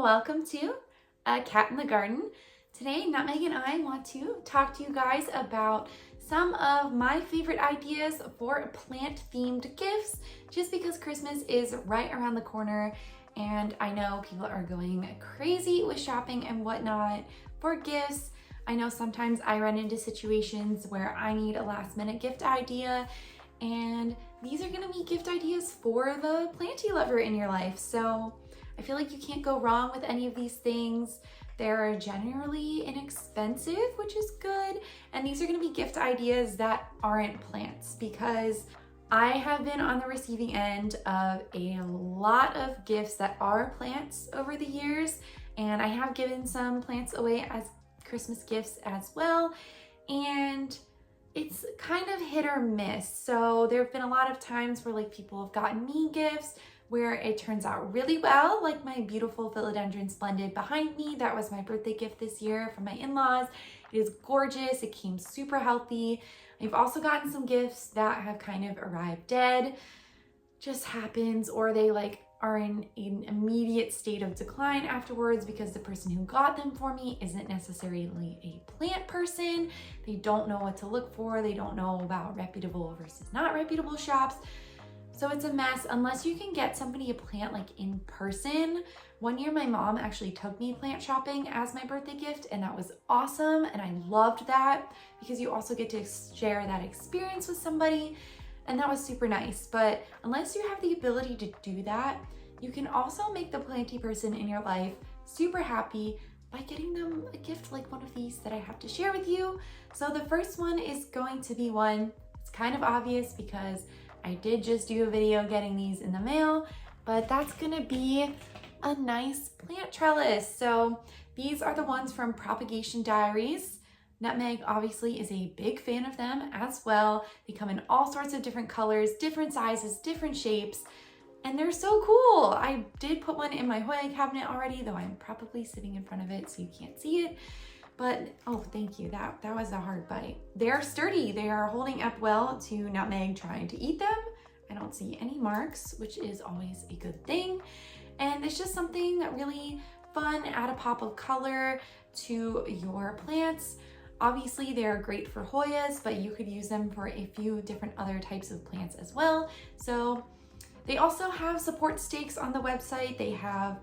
welcome to A Cat in the Garden. Today, Nutmeg and I want to talk to you guys about some of my favorite ideas for plant-themed gifts, just because Christmas is right around the corner and I know people are going crazy with shopping and whatnot for gifts. I know sometimes I run into situations where I need a last-minute gift idea, and these are gonna be gift ideas for the planty lover in your life. So I feel like you can't go wrong with any of these things. They're generally inexpensive, which is good. And these are gonna be gift ideas that aren't plants, because I have been on the receiving end of a lot of gifts that are plants over the years. And I have given some plants away as Christmas gifts as well. And it's kind of hit or miss. So there have been a lot of times where people have gotten me gifts where it turns out really well, like my beautiful philodendron splendid behind me. That was my birthday gift this year from my in-laws. It is gorgeous. It came super healthy. I've also gotten some gifts that have kind of arrived dead, just happens, or they are in an immediate state of decline afterwards because the person who got them for me isn't necessarily a plant person. They don't know what to look for. They don't know about reputable versus not reputable shops. So it's a mess unless you can get somebody a plant in person. One year my mom actually took me plant shopping as my birthday gift, and that was awesome. And I loved that because you also get to share that experience with somebody, and that was super nice. But unless you have the ability to do that, you can also make the planty person in your life super happy by getting them a gift like one of these that I have to share with you. So the first one is going to be one, it's kind of obvious because I did just do a video getting these in the mail, but that's gonna be a nice plant trellis. So these are the ones from Propagation Diaries. Nutmeg obviously is a big fan of them as well. They come in all sorts of different colors, different sizes, different shapes, and they're so cool. I did put one in my Hoya cabinet already, though I'm probably sitting in front of it so you can't see it. But, oh, thank you. That was a hard bite. They're sturdy. They are holding up well to Nutmeg trying to eat them. I don't see any marks, which is always a good thing. And it's just something that really fun, add a pop of color to your plants. Obviously, they're great for Hoyas, but you could use them for a few different other types of plants as well. So they also have support stakes on the website. They have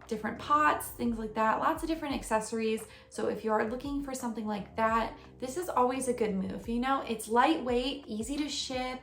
different pots, things like that, lots of different accessories. So if you are looking for something like that, this is always a good move. You know, it's lightweight, easy to ship.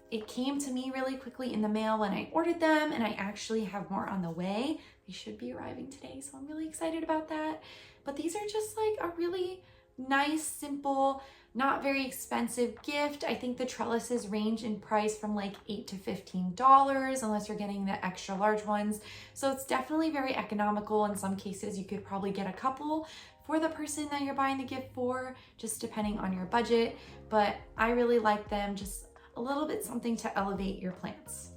It came to me really quickly in the mail when I ordered them, and I actually have more on the way. They should be arriving today, so I'm really excited about that. But these are just a really nice, simple, not very expensive gift. I think the trellises range in price from $8 to $15 unless you're getting the extra large ones. So it's definitely very economical. In some cases, you could probably get a couple for the person that you're buying the gift for, just depending on your budget. But I really like them, just a little bit something to elevate your plants.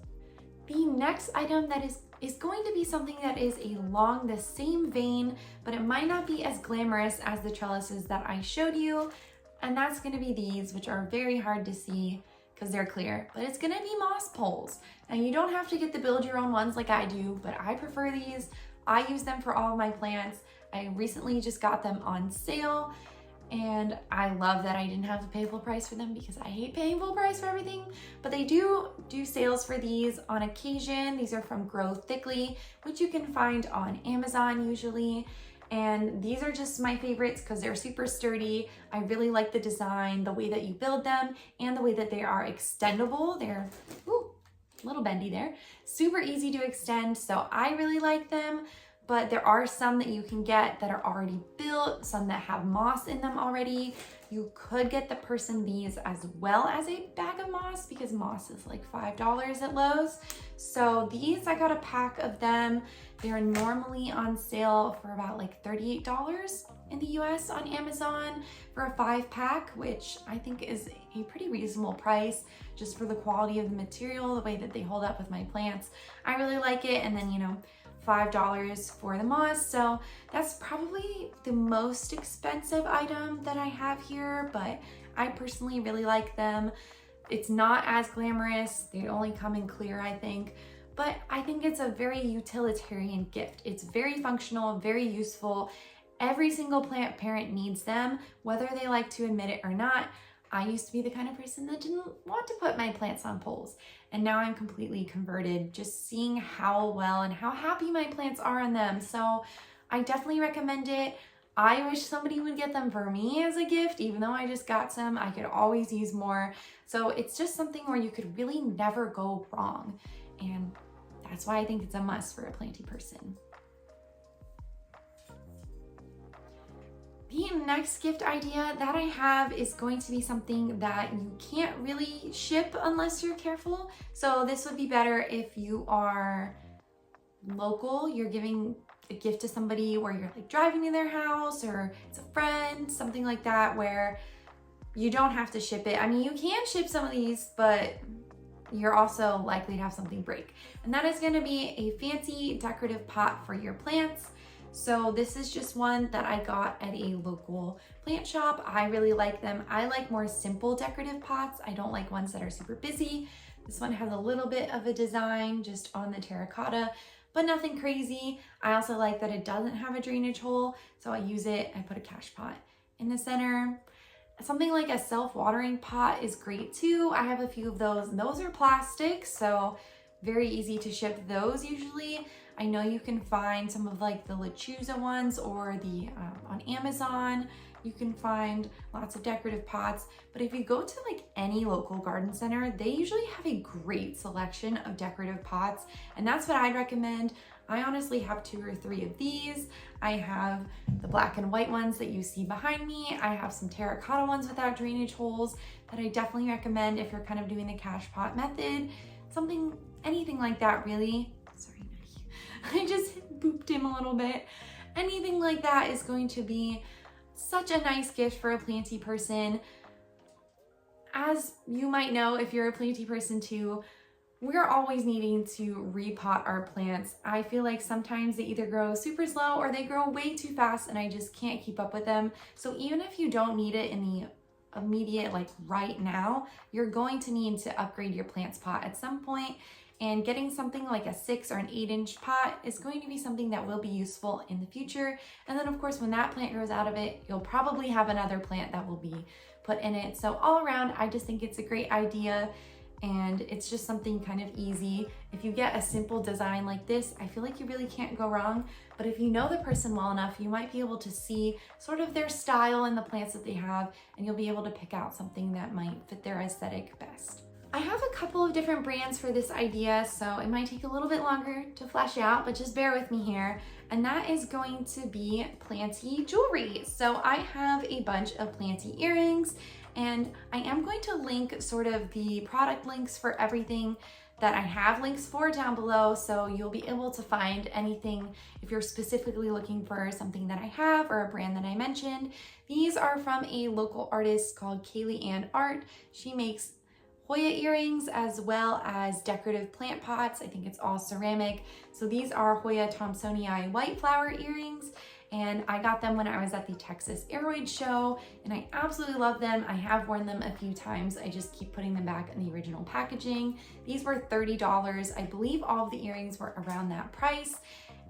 The next item that is going to be something that is along the same vein, but it might not be as glamorous as the trellises that I showed you. And that's gonna be these, which are very hard to see because they're clear, but it's gonna be moss poles. Now you don't have to get the build your own ones like I do, but I prefer these. I use them for all of my plants. I recently just got them on sale, and I love that I didn't have to pay full price for them because I hate paying full price for everything. But they do sales for these on occasion. These are from Thiccly, which you can find on Amazon usually. And these are just my favorites because they're super sturdy. I really like the design, the way that you build them, and the way that they are extendable. They're a little bendy there. Super easy to extend, so I really like them. But there are some that you can get that are already built, some that have moss in them already. You could get the person these as well as a bag of moss because moss is $5 at Lowe's. So these, I got a pack of them. They're normally on sale for about $38 in the US on Amazon for a 5-pack, which I think is a pretty reasonable price just for the quality of the material, the way that they hold up with my plants. I really like it. And then, $5 for the moss. So that's probably the most expensive item that I have here, but I personally really like them. It's not as glamorous. They only come in clear, I think, but I think it's a very utilitarian gift. It's very functional, very useful. Every single plant parent needs them, whether they like to admit it or not. I used to be the kind of person that didn't want to put my plants on poles, and now I'm completely converted just seeing how well and how happy my plants are on them. So I definitely recommend it. I wish somebody would get them for me as a gift, even though I just got some. I could always use more. So it's just something where you could really never go wrong. And that's why I think it's a must for a planty person. The next gift idea that I have is going to be something that you can't really ship unless you're careful. So this would be better if you are local, you're giving a gift to somebody where you're like driving to their house, or it's a friend, something like that, where you don't have to ship it. I mean, you can ship some of these, but you're also likely to have something break. And that is going to be a fancy decorative pot for your plants. So this is just one that I got at a local plant shop. I really like them. I like more simple decorative pots. I don't like ones that are super busy. This one has a little bit of a design just on the terracotta, but nothing crazy. I also like that it doesn't have a drainage hole, so I use it. I put a cash pot in the center. Something like a self-watering pot is great too. I have a few of those, and those are plastic, so very easy to ship those usually. I know you can find some of like the Lechuza ones, or the on Amazon. You can find lots of decorative pots, but if you go to like any local garden center, they usually have a great selection of decorative pots, and that's what I'd recommend. I honestly have 2 or 3 of these. I have the black and white ones that you see behind me. I have some terracotta ones without drainage holes that I definitely recommend if you're kind of doing the cash pot method. Anything like that really. Sorry, I just booped him a little bit. Anything like that is going to be such a nice gift for a planty person. As you might know, if you're a planty person too, we're always needing to repot our plants. I feel like sometimes they either grow super slow or they grow way too fast and I just can't keep up with them. So even if you don't need it in the immediate, like right now, you're going to need to upgrade your plant's pot at some point. And getting something like a 6 or an 8-inch pot is going to be something that will be useful in the future. And then of course, when that plant grows out of it, you'll probably have another plant that will be put in it. So all around, I just think it's a great idea, and it's just something kind of easy. If you get a simple design like this, I feel like you really can't go wrong. But if you know the person well enough, you might be able to see sort of their style in the plants that they have, and you'll be able to pick out something that might fit their aesthetic best. I have a couple of different brands for this idea, so it might take a little bit longer to flesh out, but just bear with me here. And that is going to be planty jewelry. So I have a bunch of planty earrings, and I am going to link sort of the product links for everything that I have links for down below, so you'll be able to find anything if you're specifically looking for something that I have or a brand that I mentioned. These are from a local artist called Kaylee Ann Art. She makes Hoya earrings as well as decorative plant pots. I think it's all ceramic. So these are Hoya Thomsonii white flower earrings, and I got them when I was at the Texas Aroid show, and I absolutely love them. I have worn them a few times. I just keep putting them back in the original packaging. These were $30. I believe all of the earrings were around that price,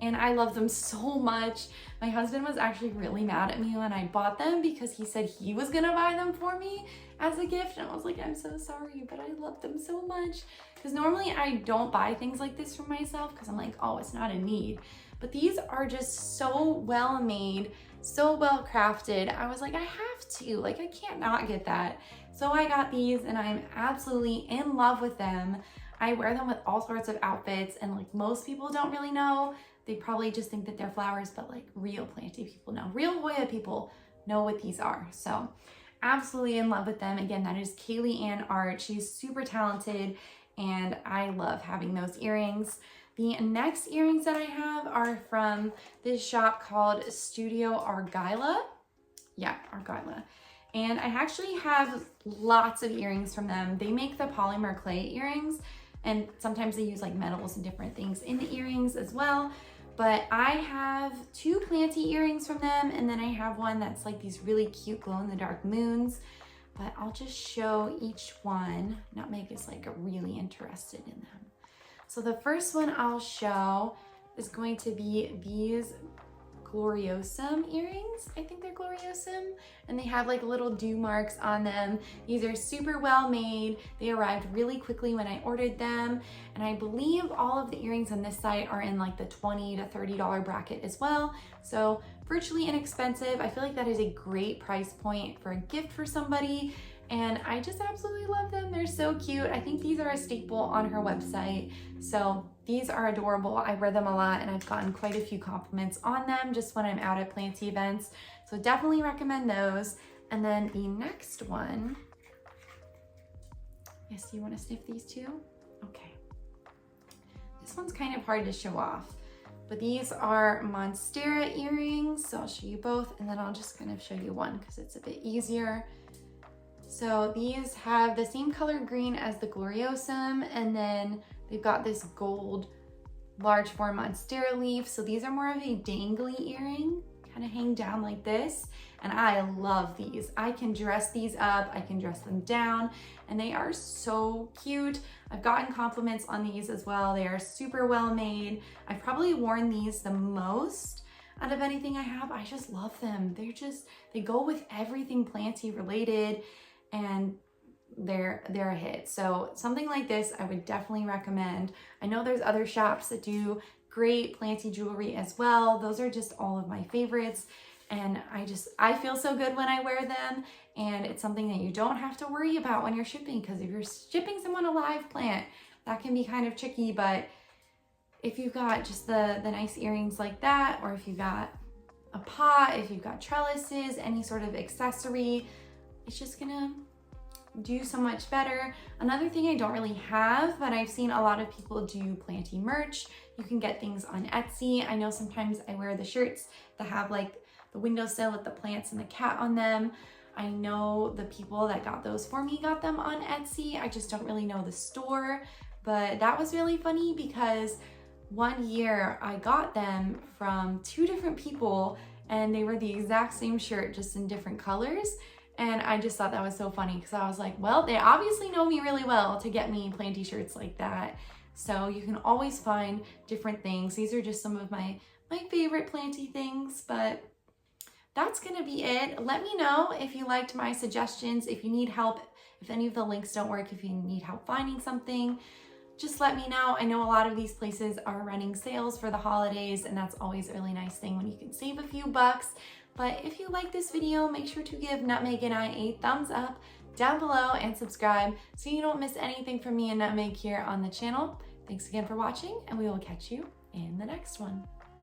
and I love them so much. My husband was actually really mad at me when I bought them because he said he was gonna buy them for me as a gift, and I was like, I'm so sorry, but I love them so much. Because normally I don't buy things like this for myself because I'm like, oh, it's not a need. But these are just so well made, so well crafted. I was like, I have to, like, I can't not get that. So I got these, and I'm absolutely in love with them. I wear them with all sorts of outfits, and like most people don't really know. They probably just think that they're flowers, but like real planty people know. Real Hoya people know what these are. So absolutely in love with them. Again, that is Kaylee Ann Art. She's super talented, and I love having those earrings. The next earrings that I have are from this shop called Studio Argila. Yeah, Argila. And I actually have lots of earrings from them. They make the polymer clay earrings, and sometimes they use like metals and different things in the earrings as well. But I have 2 planty earrings from them, and then I have one that's like these really cute glow-in-the-dark moons. But I'll just show each one. Nutmeg is like really interested in them. So the first one I'll show is going to be these Gloriosum earrings. I think they're Gloriosum, and they have like little dew marks on them. These are super well made. They arrived really quickly when I ordered them, and I believe all of the earrings on this site are in like the $20 to $30 bracket as well. So virtually inexpensive. I feel like that is a great price point for a gift for somebody, and I just absolutely love them. They're so cute. I think these are a staple on her website. So these are adorable. I wear them a lot, and I've gotten quite a few compliments on them just when I'm out at planty events. So definitely recommend those. And then the next one, yes, you want to sniff these too? Okay. This one's kind of hard to show off, but these are Monstera earrings. So I'll show you both, and then I'll just kind of show you one because it's a bit easier. So these have the same color green as the Gloriosum, and then they've got this gold large form Monstera leaf. So these are more of a dangly earring, kind of hang down like this. And I love these. I can dress these up, I can dress them down, and they are so cute. I've gotten compliments on these as well. They are super well made. I've probably worn these the most out of anything I have. I just love them. They go with everything planty related, and they're a hit. So something like this I would definitely recommend. I know there's other shops that do great planty jewelry as well. Those are just all of my favorites, and I feel so good when I wear them, and it's something that you don't have to worry about when you're shipping, because if you're shipping someone a live plant, that can be kind of tricky. But if you've got just the nice earrings like that, or if you've got a pot, if you've got trellises, any sort of accessory, it's just gonna do so much better. Another thing I don't really have, but I've seen a lot of people do planty merch. You can get things on Etsy. I know sometimes I wear the shirts that have like the windowsill with the plants and the cat on them. I know the people that got those for me got them on Etsy. I just don't really know the store, but that was really funny because one year I got them from 2 different people, and they were the exact same shirt, just in different colors. And I just thought that was so funny because I was like, well, they obviously know me really well to get me planty shirts like that. So you can always find different things. These are just some of my favorite planty things, but that's gonna be it. Let me know if you liked my suggestions, if you need help, if any of the links don't work, if you need help finding something, just let me know. I know a lot of these places are running sales for the holidays, and that's always a really nice thing when you can save a few bucks. But if you like this video, make sure to give Nutmeg and I a thumbs up down below and subscribe so you don't miss anything from me and Nutmeg here on the channel. Thanks again for watching, and we will catch you in the next one.